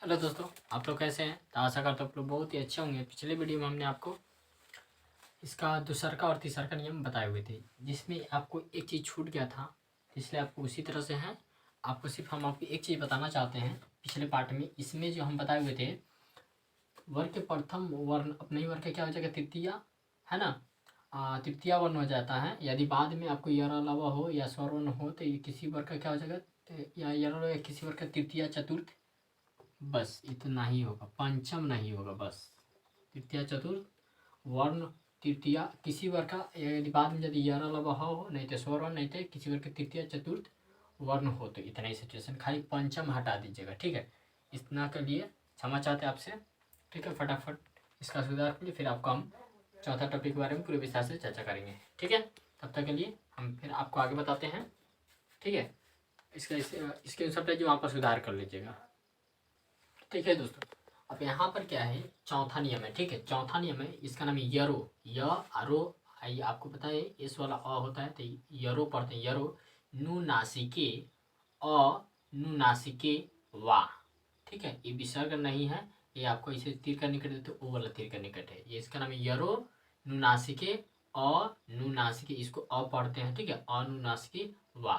Hello दोस्तों, आप लोग कैसे हैं? तो आशा करता हूँ आप लोग बहुत ही अच्छे होंगे। पिछले वीडियो में हमने आपको इसका दूसरा का और तीसरा का नियम बताए हुए थे, जिसमें आपको एक चीज़ छूट गया था, इसलिए आपको उसी तरह से है। आपको सिर्फ हम आपको एक चीज़ बताना चाहते हैं। पिछले पार्ट में इसमें जो हम बताए हुए थे, वर्ग के प्रथम वर्ण अपने ही वर्ग का क्या हो जाएगा? तृतीया, है ना। तृतीया वर्ण हो जाता है यदि बाद में आपको यर अलावा हो या स्वर्ण हो, तो ये किसी वर्ग का क्या हो जाएगा? या यर या किसी वर्ग का तृतीया चतुर्थ, बस इतना ही होगा, पंचम नहीं होगा। बस तृतीया चतुर्थ वर्ण तृतीया किसी वर्ग का यदि बाद में यदि यर अलावा हो, नहीं तो स्वर्ण, नहीं तो किसी वर्ग का तृतीय चतुर्थ वर्ण हो, तो इतना ही सिचुएशन, खाली पंचम हटा दीजिएगा। ठीक है, इतना के लिए क्षमा चाहते हैं आपसे। ठीक है, फटाफट इसका सुधार करिए, फिर आपको हम चौथा टॉपिक के बारे में पूरे विस्तार से चर्चा करेंगे। ठीक है, तब तक के लिए हम फिर आपको आगे बताते हैं। ठीक है, इसके अनुसार जो आप सुधार कर लीजिएगा। ठीक है दोस्तों, अब यहाँ पर क्या है? चौथा नियम है। ठीक है, चौथा नियम है, इसका नाम है यरो। य आरो आई, आपको पता है इस वाला अ होता है, तो यरो पढ़ते हैं। यरो नु नासिके अ नु नासिके वा। ठीक है, ये विसर्ग नहीं है, ये आपको इसे तीर का निकट देते, ओ वाला तीर का निकट है। ये इसका नाम है यरो नु नासिके अ नु नासिके, इसको अ पढ़ते हैं। ठीक है, अ नु नासिके वा।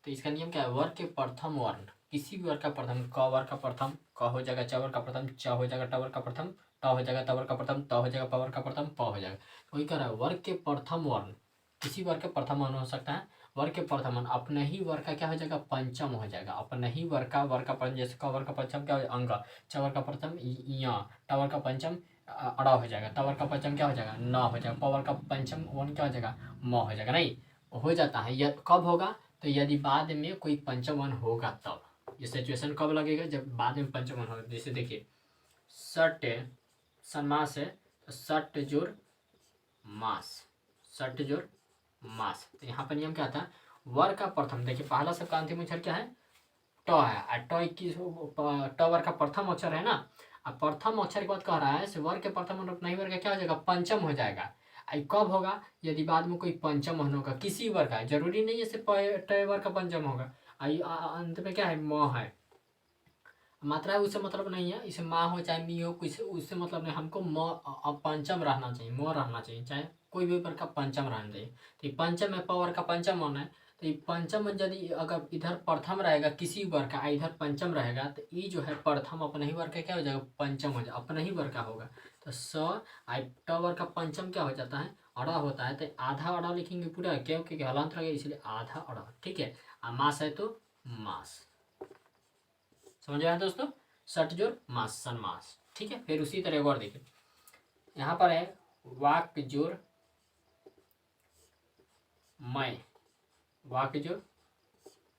तो इसका नियम क्या है? वर्ग के प्रथम वर्ण, किसी भी वर्ग का प्रथम, क वर्ग का प्रथम क हो जाएगा, च वर्ग का प्रथम च हो जाएगा, ट वर्ग का प्रथम ट हो जाएगा, त वर्ग का प्रथम त हो जाएगा, प वर्ग का प्रथम प हो जाएगा। वही कह रहा है, वर्ग के प्रथम वर्ण किसी वर्ग के प्रथम वर्ण हो सकता है। वर्ग के प्रथम वर्ण अपने ही वर्ग का क्या हो जाएगा? पंचम हो जाएगा। अपने ही वर्ग का पंचम, जैसे क वर्ग का पंचम क्या हो जाएगा? अंग। च वर्ग का प्रथम य, ट वर्ग का पंचम अड़ा हो जाएगा, त वर्ग का पंचम क्या हो जाएगा? न हो जाएगा, प वर्ग का पंचम वर्ण क्या हो जाएगा? म हो जाएगा। नहीं हो जाता है, यह कब होगा? तो यदि बाद में कोई पंचम वर्ण होगा तब। ये सिचुएशन कब लगेगा? जब बाद में पंचम वर्ण होगा। जैसे देखिए, सट समास है, तो सट जोर मास, सट जोर मास। तो यहाँ पर नियम क्या था? वर्ग का प्रथम, देखिए पहला सबका अंतिम अक्षर क्या है? ट है, और ट वर्ग का प्रथम अक्षर है ना। अब प्रथम अक्षर के बाद कह रहा है वर्ग के प्रथम वर्ण नहीं, वर्ग का क्या हो जाएगा? पंचम हो जाएगा। आई कब होगा? यदि बाद में कोई पंचम वर्ण होगा किसी वर्ग का, जरूरी नहीं है ट वर्ग का पंचम होगा। आई अंत में क्या है? म है, मात्रा है, उससे मतलब नहीं है। इसे माँ हो चाहे मी हो, कुछ उससे मतलब नहीं। हमको म पंचम रहना चाहिए, म रहना चाहिए, चाहे कोई भी वर्ग का पंचम रहना चाहिए। तो ये पंचम है, प वर्ग का पंचम होना है। तो ये पंचम यदि अगर इधर प्रथम रहेगा किसी वर्ग का, इधर पंचम रहेगा, तो ये जो है प्रथम अपने ही वर्ग का क्या हो जाएगा? पंचम हो जाएगा, अपने ही वर्ग का होगा। तो स आई ट वर्ग का पंचम क्या हो जाता है? अड़ा होता है। तो आधा अड़ा लिखेंगे पूरा, क्योंकि हलांत रहेगा इसलिए आधा अड़ा। ठीक है, मास है तो मास, समझ आया दोस्तों? सट जोड़ मास, सन्मास। ठीक है, फिर उसी तरह और देखिए, यहाँ पर है वाक जोड़ मैं, वाक जोड़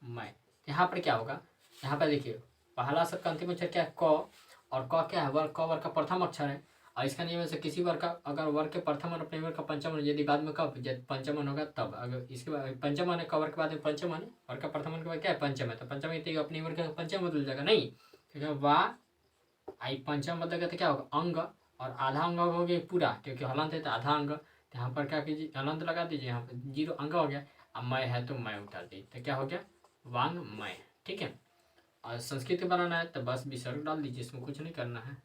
मैं। यहाँ पर क्या होगा? यहाँ पर देखिए, पहला सबका अंतिम अक्षर क्या है? क, और क क्या है? वर्ग, क वर्ग का प्रथम अक्षर है। और इसका नियम से किसी वर्ग का अगर वर्ग के प्रथम और अपने वर्ग का पंचम, यदि बाद में कब जब पंचम होगा तब, अगर इसके बाद पंचम है, क वर्ग के बाद में पंचम है, वर्ग का प्रथम के बाद क्या है? पंचम है, तो पंचम अपने वर्ग का पंचम बदल जाएगा। नहीं, ठीक है, वाह आई पंचम बदलेगा तो क्या होगा? अंग, और आधा अंग हो गया पूरा, क्योंकि हलंत है तो आधा अंग। तो यहाँ पर क्या कीजिए? हलंत लगा दीजिए, यहाँ पर जीरो अंग हो गया। अब मैं है तो मैं उतार दीजिए, तो क्या हो गया? वांग मैं। ठीक है, और संस्कृत में बनाना है तो बस विसर्ग डाल दीजिए, इसमें कुछ नहीं करना है।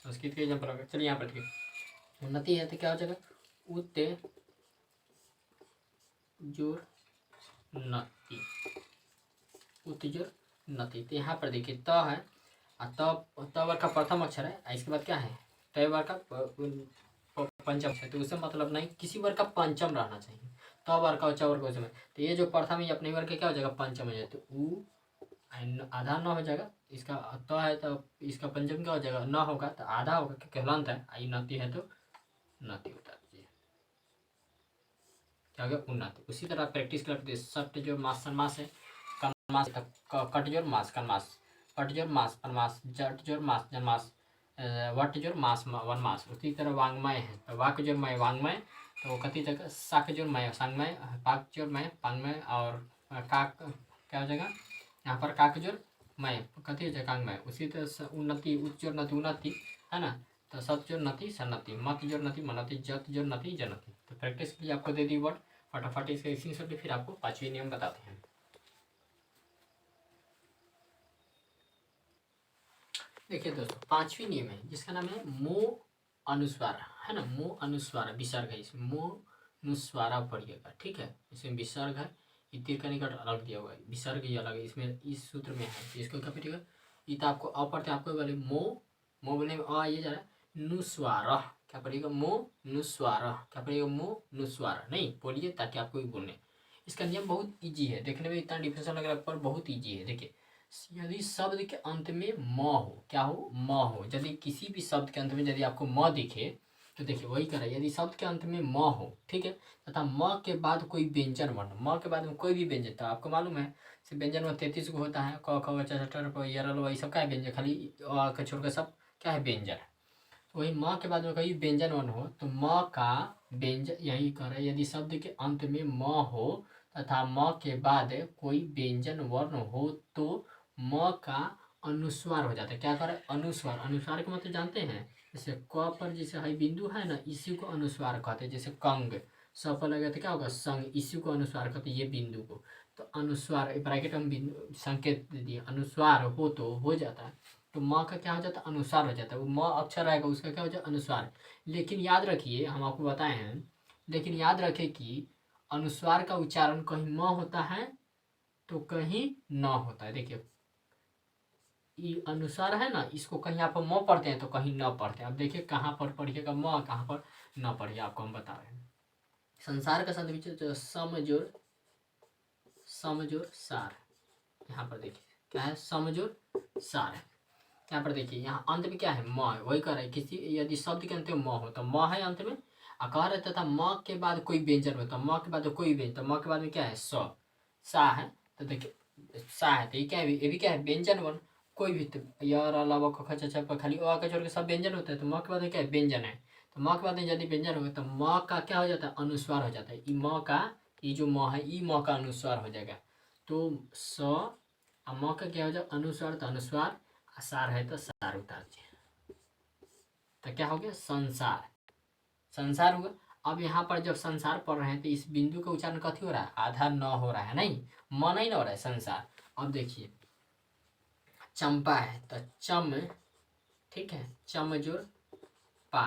संस्कृत के एग्जाम्पल होगा। चलिए यहाँ पर देखिए, उन्नति है तो क्या हो जाएगा? उते जोर नति, उत्जोर नति। तो यहाँ पर देखिए त है, त वर्ग का प्रथम अक्षर है, इसके बाद क्या है? त वर्ग का पंचम है, तो उससे मतलब नहीं, किसी वर्ग का पंचम रहना चाहिए। त वर्ग का च वर्ग का उसमें, तो ये जो प्रथम है अपने वर्ग का क्या हो जाएगा? पंचम हो जाएगा। तो उ आधा न हो जाएगा, इसका त है तो इसका पंचम क्या हो जाएगा? न होगा, तो आधा होगा क्योंकि हलंत है। आई नति है तो नति उतार दीजिए, क्या हो गया? उन्नति। उसी तरह प्रैक्टिस करते, सट जो मास सन्मास है, मास कट जोर मास कनमास, पट जोर मास पनमास, जट जोर मास जनमास, वट जोर मास वन मास। उसी तरह वांग्मय है, तो वाक जोर मय वांग्मय, तो कति जगह साक जोर मय सांगमय, पाक जोर मय पांगमय, और काक क्या हो जाएगा? यहाँ पर काक जोर मय कति हो जाएगा? कांगमय। उसी तरह उन्नति, उच्च जोर नति उन्नति, है ना। तो सत जोर नति सन्नति, मत जोर नति मनति, जत जोर नति जनति। तो प्रैक्टिस के लिए आपको दे दी वर्ड, फटाफट इसका स्क्रीनशॉट, फिर आपको पांचवी नियम बताते हैं। देखिए दोस्तों, पांचवी नियम है जिसका नाम है मो अनुस्वार, है ना। मो अनुस्वार विसर्ग है इसमें, मो अनुस्वारा पढ़िएगा, ठीक है। इसमें विसर्ग है, ये तीर का निकट अलग दिया हुआ है, विसर्ग ये अलग है, इसमें इस सूत्र में है, तो इसको क्या पढ़िएगा। ये तो आपको अपढ़ आपको बोले मो, मो बोलने में आ ये जा रहा है, नुस्वार, क्या पढ़िएगा, मो नुस्वार, क्या पढ़िएगा, मो नुस्वार, नहीं बोलिए ताकि आपको भी बोलने। इसका नियम बहुत ईजी है, देखने में इतना डिफरेंस लग रहा है पर बहुत ईजी है। देखिए, यदि शब्द के अंत में म हो, क्या हो, म हो, यदि किसी भी शब्द के अंत में यदि आपको म दिखे तो देखिए वही कर रहा है, यदि शब्द के अंत में म हो, ठीक है, तथा म के बाद कोई व्यंजन वर्ण, म के बाद में कोई भी व्यंजन, तो आपको मालूम है व्यंजन वर्ण 33 को होता है, क ख च छ ट य र ल ये सब क्या है व्यंजन, खाली अ के छोड़ कर सब क्या है व्यंजन। तो वही म के बाद में कोई व्यंजन वर्ण हो तो म का व्यंजन, यही कर रहा है, यदि शब्द के अंत में म हो तथा म के बाद कोई व्यंजन वर्ण हो तो म का अनुस्वार हो जाता है। क्या करे, अनुस्वार, अनुस्वार का मतलब जानते हैं, जैसे क पर जैसे है बिंदु है ना, इसी को अनुस्वार कहते हैं। जैसे कंग, स पर लगे तो क्या होगा, संग, इसी को अनुस्वार कहते हैं, ये बिंदु को। तो अनुस्वार ब्रैकेट में बिंदु संकेत दे दिए, अनुस्वार हो तो हो जाता है, तो म का क्या हो जाता है, अनुस्वार हो जाता है। वो म अक्षर आएगा उसका क्या हो जाता है, अनुस्वार। लेकिन याद रखिए, हम आपको बताए हैं, लेकिन याद रखें कि अनुस्वार का उच्चारण कहीं म होता है तो कहीं न होता है। देखिए, ये अनुसार है ना, इसको कहीं आप म पढ़ते हैं तो कहीं न पढ़ते हैं। अब देखिए कहाँ पर पढ़िएगा म, कहाँ पर न पढ़िए, आपको हम बता रहे हैं। संसार का शब्द विचार जो समजोर, समजोर सार, यहाँ पर देखिए क्या है, समजोर सार है। यहाँ पर देखिए, यहाँ अंत में क्या है, म है, वही कह रहा है, किसी यदि शब्द के अंत में म हो तो म है अंत में, और कह रहे तथा म के बाद कोई व्यंजन हो तो म के बाद कोई व्यंजन, तो म के बाद में क्या है, सा है, तो देखिए सा है, तो ये क्या है, ये भी क्या है, व्यंजन वर्ण। कोई भी यार अलावा क ख छ छ प खाली अ के छोड़ के सब व्यंजन होता है, तो म के बाद में क्या है, व्यंजन है, तो म के बाद में यदि व्यंजन हो तो म का क्या हो जाता है, अनुस्वार हो जाता है। ई म का, ये जो म है, ई म का अनुस्वार हो जाएगा, तो स म का क्या हो जाएगा, अनुस्वार, तो अनुस्वार, सार है तो सार उतार दिए, तो क्या हो गया, संसार, संसार हुआ। अब यहाँ पर जब संसार पढ़ रहे हैं तो इस बिंदु का उच्चारण कथी हो रहा है, आधा न हो रहा है, नहीं म नहीं न हो रहा है, संसार। अब देखिए, चंपा है तो चम, ठीक है, चम जोर पा,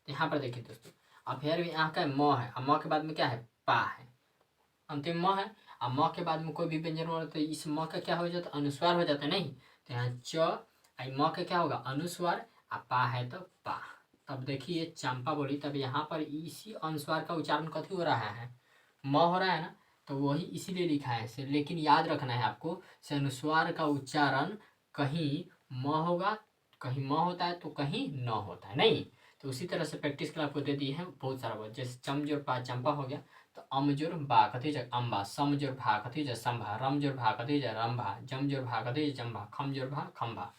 यहाँ पर देखिए दोस्तों, अब फिर भी यहाँ का म है, अब म के बाद में क्या है, पा है, अंतिम म है, अब म के बाद में कोई भी व्यंजन हो तो इस म का क्या हो जाता है, अनुस्वार हो जाता है, नहीं, तो यहाँ च म का क्या होगा, अनुस्वार, आ पा है तो पा। तब देखिए चंपा बोली, तब यहाँ पर इसी अनुस्वार का उच्चारण कथी हो रहा है, म हो रहा है ना, तो वही इसीलिए लिखा है से। लेकिन याद रखना है आपको, से अनुस्वार का उच्चारण कहीं म होगा, कहीं म होता है तो कहीं न होता है, नहीं। तो उसी तरह से प्रैक्टिस के लिए आपको दे दिए हैं बहुत सारा वर्ड, जैसे चम जोर पा चंपा हो गया, तो अम जोर बा कथी जग अम्बा, सम जोर भा कथी जग संभा, रम जोर भा कथी जग रंभा, जम जोर भा कथी जग जम्भा, खम जोर भा खम्भा।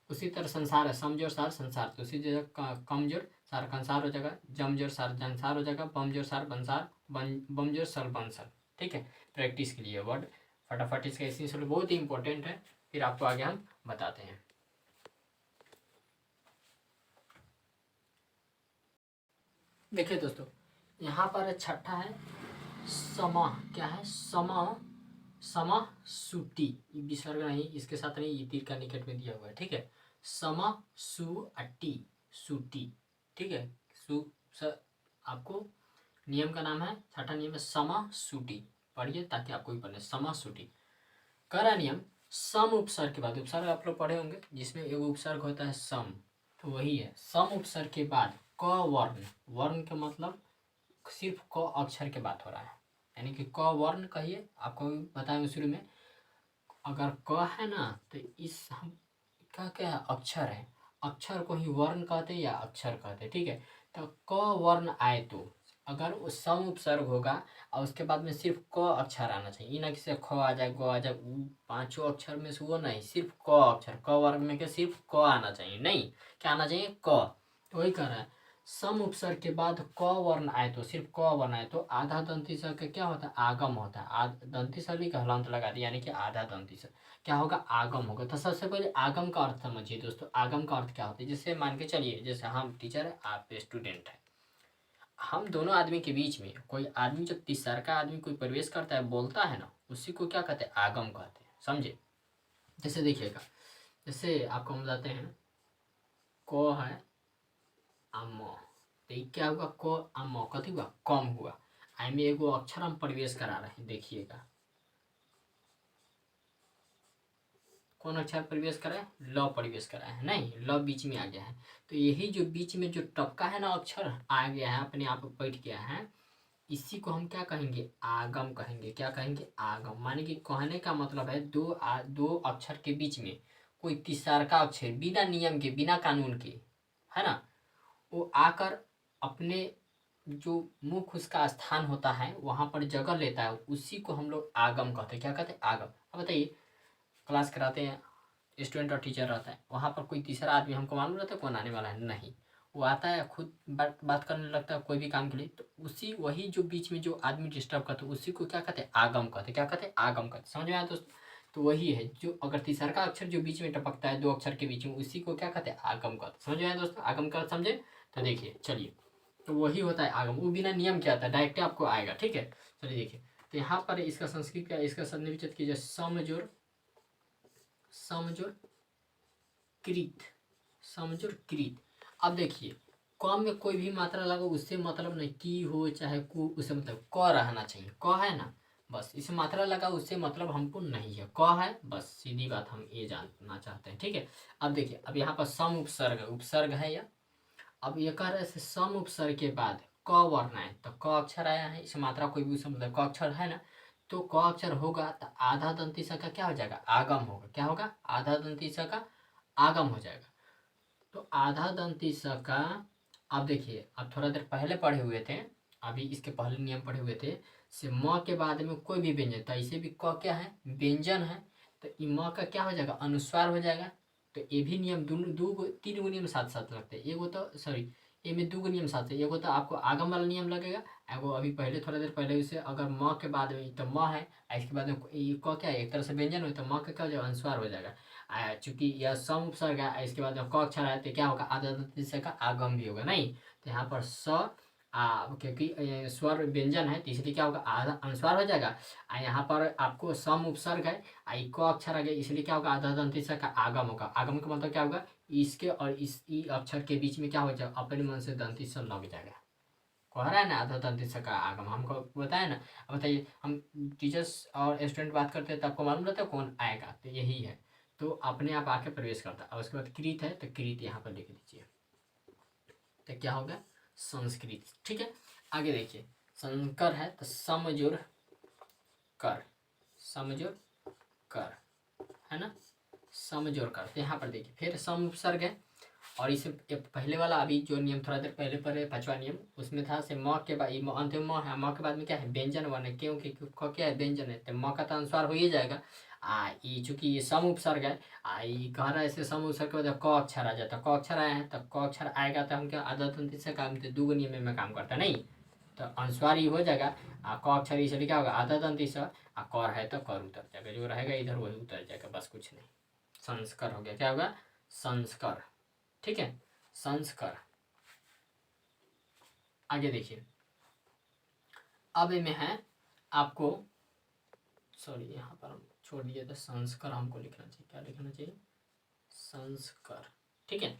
उसी तरह संसार है, समझोर सार संसार, तो उसी जगह कमजोर सार कंसार हो जाएगा, जमजोर सार जनसार हो जाएगा, बमजोर सार बंसार, बमजोर सर बंसर, ठीक है। प्रैक्टिस के लिए वर्ड फटाफट इसका इसी बहुत ही इंपॉर्टेंट है, फिर आपको आगे हम बताते हैं। देखिए दोस्तों, यहाँ पर छठा है समा, क्या है, समा, समा सूटी, विसर्ग नहीं, इसके साथ नहीं, ये तीर का निकट में दिया हुआ है, ठीक है, समा सु अटी, सूटी, ठीक है, सु आपको नियम का नाम है, छठा नियम है समा सूटी, पढ़िए ताकि आपको भी पढ़ने, समा सूटी। करा नियम, सम उपसर्ग के बाद, उपसर्ग आप लोग पढ़े होंगे जिसमें एगो उपसर्ग होता है सम, तो वही है, सम उपसर्ग के बाद क वर्ण, वर्ण का मतलब सिर्फ क अक्षर के बात हो रहा है, यानी कि क वर्ण कहिए, आपको बताएं शुरू में, अगर क है ना तो इस हम का क्या है, अक्षर है, अक्षर को ही वर्ण कहते हैं या अक्षर कहते हैं, ठीक है। तो क वर्ण आए तो अगर वो सम उपसर्ग होगा और उसके बाद में सिर्फ क अक्षर आना चाहिए, ये ना कि ख आ जाए, ग आ जाए, पांचों अक्षर में से वो नहीं, सिर्फ क अक्षर, क वर्ग में के सिर्फ क आना चाहिए, नहीं, क्या आना चाहिए, क। तो वही कह रहा है, सम उपसर्ग के बाद क वर्ण आए तो, सिर्फ क वर्ण आए तो आधा दंती स का क्या होता है, आगम होता है, दंती स भी हलंत लगा दिया, यानी कि आधा दंती स क्या होगा, आगम होगा। तो सबसे पहले आगम का अर्थ समझिए दोस्तों, आगम का अर्थ क्या होता है, जैसे मान के चलिए, जैसे हम टीचर है, आप स्टूडेंट है, हम दोनों आदमी के बीच में कोई आदमी, जब तीसरा का आदमी कोई प्रवेश करता है, बोलता है ना, उसी को क्या कहते हैं, आगम कहते हैं, समझे। जैसे देखिएगा, जैसे आपको हम बताते हैं को है अमो, तो ये क्या हुआ को अमो कथी हुआ कम हुआ। आई में एगो अक्षर हम प्रवेश करा रहे हैं, देखिएगा कौन अक्षर प्रवेश करा है, ल प्रवेश करा है, नहीं ल बीच में आ गया है। तो यही जो बीच में जो टपका है ना अक्षर आ गया है, अपने आप बैठ गया है, इसी को हम क्या कहेंगे आगम कहेंगे। क्या कहेंगे आगम, माने कि कहने का मतलब है दो अक्षर के बीच में कोई तीसरा का अक्षर बिना नियम के बिना कानून के, है ना, वो आकर अपने जो मुख उसका स्थान होता है वहां पर जगह लेता है, उसी को हम लोग आगम कहते हैं। क्या कहते हैं आगम। अब बताइए क्लास कराते हैं, स्टूडेंट और टीचर रहता है, वहाँ पर कोई तीसरा आदमी हमको मालूम रहता है कौन आने वाला है, नहीं, वो आता है खुद बात करने लगता है कोई भी काम के लिए, तो उसी वही जो बीच में जो आदमी डिस्टर्ब करते हैं उसी को क्या कहते हैं आगम कहते हैं। क्या कहते हैं आगम कहते हैं, समझ में आया दोस्तों। तो वही है जो अगर तीसरा का अक्षर जो बीच में टपकता है दो अक्षर के बीच में, उसी को क्या कहते हैं आगम कहते हैं। समझ में आया दोस्तों, आगम का समझे। तो देखिए चलिए, तो वही होता है आगम, वो बिना नियम के आता है, डायरेक्ट आपको आएगा, ठीक है। चलिए देखिए, तो यहाँ पर इसका संस्कृत का इसका संनिविष्ट कीजिए समजोर समजोर कृत, समझो कृत। अब देखिए क में कोई भी मात्रा लगा उससे मतलब नहीं, की हो चाहे कु, उससे मतलब क रहना चाहिए, क है ना, बस इसे मात्रा लगा उससे मतलब हमको नहीं है, क है, बस सीधी बात हम ये जानना चाहते हैं, ठीक है। अब देखिए अब यहाँ पर सम उपसर्ग उपसर्ग है या, अब ये कह रहे हैं सम उपसर्ग के बाद क वर्ण है, तो क अक्षर आया है, इस मात्रा कोई भी मतलब क अक्षर है ना, तो क अक्षर होगा तो आधा दंती स का क्या हो जाएगा आगम होगा। क्या होगा आधा दंती स का आगम हो जाएगा। तो आधा दंती स का, अब देखिए अब थोड़ा देर पहले पढ़े हुए थे, अभी इसके पहले नियम पढ़े हुए थे, से म के बाद में कोई भी व्यंजन, तो इसे भी क क्या है व्यंजन है, तो ई म का क्या हो जाएगा अनुस्वार हो जाएगा। तो ये भी नियम दोनों दो तीन गो नियम साथ साथ लगते हैं, एगो तो सॉरी ए में दो गो नियम साथ है, एगो तो आपको आगम वाला नियम लगेगा, एगो अभी पहले थोड़ा देर पहले उसे अगर म के बाद में तो म है, इसके बाद में क क्या है एक तरह से व्यंजन हो, तो म का क्या हो जाएगा अनुस्वार हो जाएगा। चूंकि यह सम उपसर्ग है, इसके बाद क अक्षर है, तो क्या होगा आधा दंती का आगम भी होगा, नहीं तो यहाँ पर स क्योंकि स्वर व्यंजन है तो इसलिए क्या होगा आधा अनुस्वार हो जाएगा। यहाँ पर आपको सम उपसर्ग है, क अक्षर आ गया, इसलिए क्या होगा आधा दंती का आगम होगा। आगम का मतलब क्या होगा इसके और इस ई अक्षर के बीच में क्या हो जाएगा अपने मन से दंती स लग जाएगा। कह रहा है ना आधा दंती का आगम हमको बताया ना। अब बताइए हम टीचर्स और स्टूडेंट बात करते हैं तो आपको मालूम रहता है कौन आएगा, तो यही है, तो अपने आप आके प्रवेश करता है। और उसके बाद कृत है तो कृत यहाँ पर लिख दीजिए, तो क्या होगा संस्कृत, ठीक है। आगे देखिए संकर है तो समजोर कर, समजोर कर है ना, समजोर कर। तो यहाँ पर देखिए फिर सम उपसर्ग है, और इसे पहले वाला अभी जो नियम थोड़ा देर पहले पढ़े पांचवा नियम उसमें था से म के बाद अंतिम म है, म के बाद में क्या है व्यंजन वर्ण है, क्योंकि क्या है व्यंजन है, तो म का तो अनुस्वार हो ही जाएगा। ये चूंकि ये सम उपसर्ग है, ये कह रहा है ऐसे सम उपसर्ग के बाद क अक्षर आ जाता है, क अक्षर आया है, तब क अक्षर आएगा तो हम क्या आधा दंती से काम दो नियम में काम करता नहीं, तो अनुस्वार ही हो जाएगा। क अक्षर इसलिए क्या होगा आधा दंती से, कर है तो कर उतर जाएगा, जो रहेगा इधर वही उतर जाएगा, बस कुछ नहीं। संस्कार हो गया, क्या होगा संस्कार, ठीक है संस्कार। आगे देखिए अब में है आपको सॉरी यहाँ पर हम छोड़ दिए थे संस्कार, हमको लिखना चाहिए, क्या लिखना चाहिए संस्कार, ठीक है।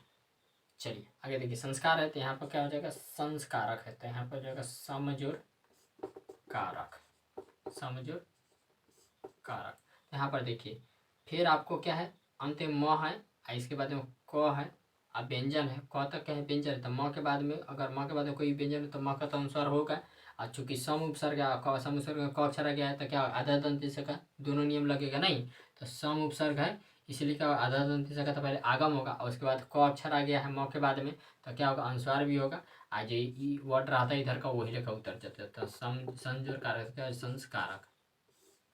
चलिए आगे देखिए संस्कार है तो यहाँ पर क्या हो जाएगा संस्कारक है, तो यहाँ पर जाएगा समजोर कारक, समजोर कारक। यहाँ पर देखिए फिर आपको क्या है अंतिम म है, इसके बाद में क है, अब व्यंजन है, क तक क्या है व्यंजन है, तो म के बाद में अगर म के बाद में कोई व्यंजन है तो म का तो अनुस्वार होगा। और चूंकि सम उपसर्ग सम उपसर्ग क अक्षर आ गया है तो क्या आधा दंती से का दोनों नियम लगेगा, नहीं तो सम उपसर्ग है इसलिए क्या आधा दंती से का तो पहले आगम होगा, और उसके बाद क अक्षर आ गया है म के बाद में तो क्या होगा अनुस्वार भी होगा। आज ये वर्ड रहता है इधर का वही लेकर उतर जाता है, तो संजोर कारक संस्कारक,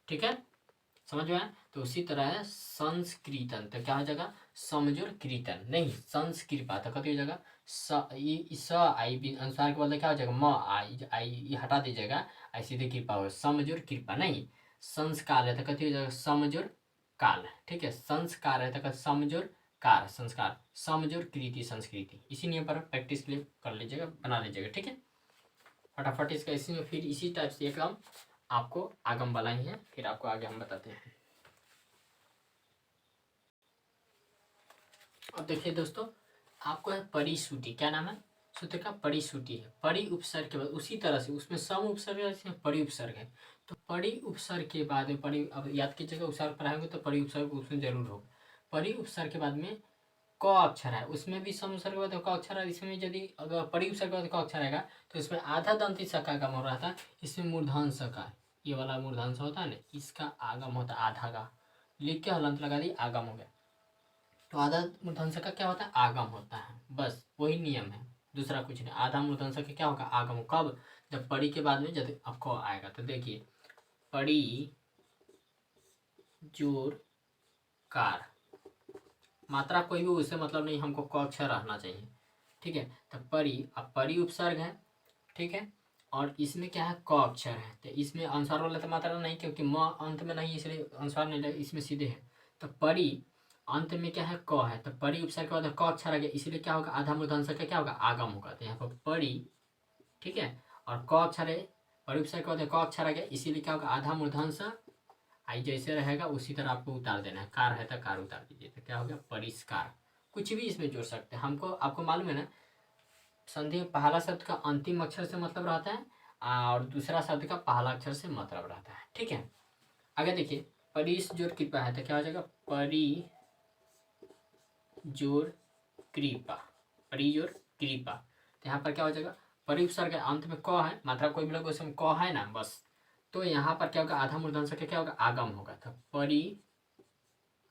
ठीक है समझ में आया। तो उसी तरह है संस्कृतन, तो क्या हो जाएगा समझोर कृतन, नहीं संस्कृपा, तो कथी हो जाएगा स आई भी अनुसार के बदले क्या हो जाएगा म आई आई हटा दीजिएगा, आई सीधे कृपा हो समझोर कृपा, नहीं संस्कार है तो कथी हो जाएगा समझोर काल, ठीक है संस्कार है तो समझोर कार संस्कार, समझोर कृति संस्कृति। इसी नियम पर प्रैक्टिस के लिए कर लीजिएगा बना लीजिएगा, ठीक है फटाफट इसका। इसी में फिर इसी टाइप से एक आपको आगम वाला ही है, फिर आपको आगे हम बताते हैं। अब देखिए दोस्तों, आपको है परिश्रुति, क्या नाम है सूत्र का, परिश्रुति है। परि उपसर्ग के बाद उसी तरह से उसमें सम उपसर्ग है, इसमें परि उपसर्ग है। तो परि उपसर्ग के बाद में परि, अब याद कीजिएगा उपसर्ग पढ़ाएंगे तो परि उपसर्ग उसमें जरूर होगा। परि उपसर्ग के बाद में क अक्षर है, उसमें भी सम उपसर्ग के बाद क अक्षर है। इसमें यदि अगर परि उपसर्ग के बाद क अक्षर आएगा तो इसमें आधा दंती सकार का हो रहा था, इसमें मूर्धन सकार, ये वाला मूर्धन सा होता है ना, इसका आगम होता है आधा का, लिख के हलंत लगा दी, आगम हो गया। तो आधा मूर्धन्य का क्या होता है, आगम होता है, बस वही नियम है, दूसरा कुछ नहीं। आधा मूर्धन्य का क्या होगा, आगम। कब, जब पड़ी के बाद में जब आपको आएगा। तो देखिए पड़ी जोर कार, मात्रा कोई भी उससे मतलब नहीं, हमको क अक्षर रहना चाहिए, ठीक है। तो परी, अब परी उपसर्ग है, ठीक है, और इसमें क्या है, क अक्षर है। तो इसमें अनुस्वार वाला तो मात्रा नहीं, क्योंकि म अंत में नहीं, इसलिए अनुस्वार नहीं लगे, इसमें सीधे है। तो परी अंत में क्या है, क है, तो परी उपसर्ग के बाद क अक्षर आ गया, इसलिए क्या होगा, आधा मूर्धन्य का क्या होगा, आगम होगा। तो यहाँ पर परी, ठीक है, और क अक्षर है, परी उपसर्ग के बाद क अक्षर आ गया, इसीलिए क्या होगा, आधा मूर्धन्य आई जैसे रहेगा उसी तरह आपको उतार देना है। कार है तो कार उतार दीजिए, तो क्या हो गया, परिष्कार। कुछ भी इसमें जोड़ सकते हैं, हमको आपको मालूम है ना, संधि पहला शब्द का अंतिम अक्षर से मतलब रहता है और दूसरा शब्द का पहला अक्षर से मतलब रहता है, ठीक है। आगे देखिए, परिस जोड़ कृपा है तो क्या हो जाएगा, परि जोड़ कृपा, परि जोड़ कृपा। तो यहाँ पर क्या हो जाएगा, परि उपसर्ग अंत में क है, मात्रा कोई भी लोग उसमें क है ना, बस। तो यहाँ पर क्या होगा, आधा मूर्धन्य का क्या होगा, आगम होगा। तो परि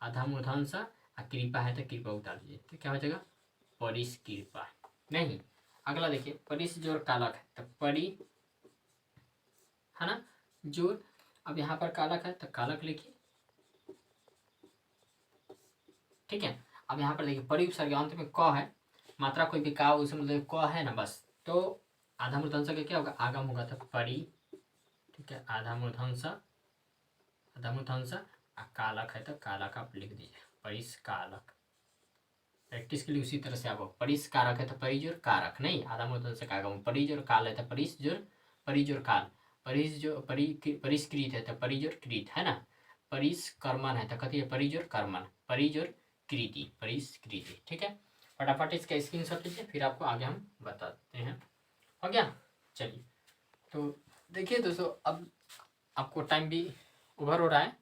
आधा मूर्धन्य कृपा है तो कृपा उतार दीजिए, तो क्या हो जाएगा, परिस कृपा। नहीं, अगला देखिए, परिस जोड़ कालक है, तो परि है ना जोड़, अब यहाँ पर कालक है तो कालक लिखिए, ठीक है। अब यहाँ पर देखिए परि उपसर्ग अंत में क है, मात्रा कोई भी का उसमें मतलब क है ना, बस। तो आधा मूर्धन्य का क्या होगा, आगम होगा। तो परि, ठीक है, आधा मूर्धन्य कालक है तो कालक आप लिख दीजिए, परिस कालक। प्रैक्टिस के लिए उसी तरह से आपको परिस कारक है तो परिजोर कारक, नहीं आधा मूर्धन्य से आगम। परिजोर काल है तो परिजोर काल। परिष्कृत है तो परिजोर कृत, है ना। परिस कर्मन है तो कथी है, परिजोर कर्मन, परिजोर कृति, परिष्कृति, ठीक है। फटाफट इसका स्क्रीनशॉट लीजिए, फिर आपको आगे हम बताते हैं। हो गया, चलिए। तो देखिए दोस्तों, अब आपको टाइम भी ओवर हो रहा है,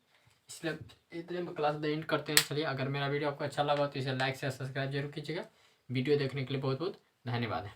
इसलिए इतने में क्लास एंड करते हैं। चलिए, अगर मेरा वीडियो आपको अच्छा लगा तो इसे लाइक से सब्सक्राइब जरूर कीजिएगा। वीडियो देखने के लिए बहुत बहुत धन्यवाद है।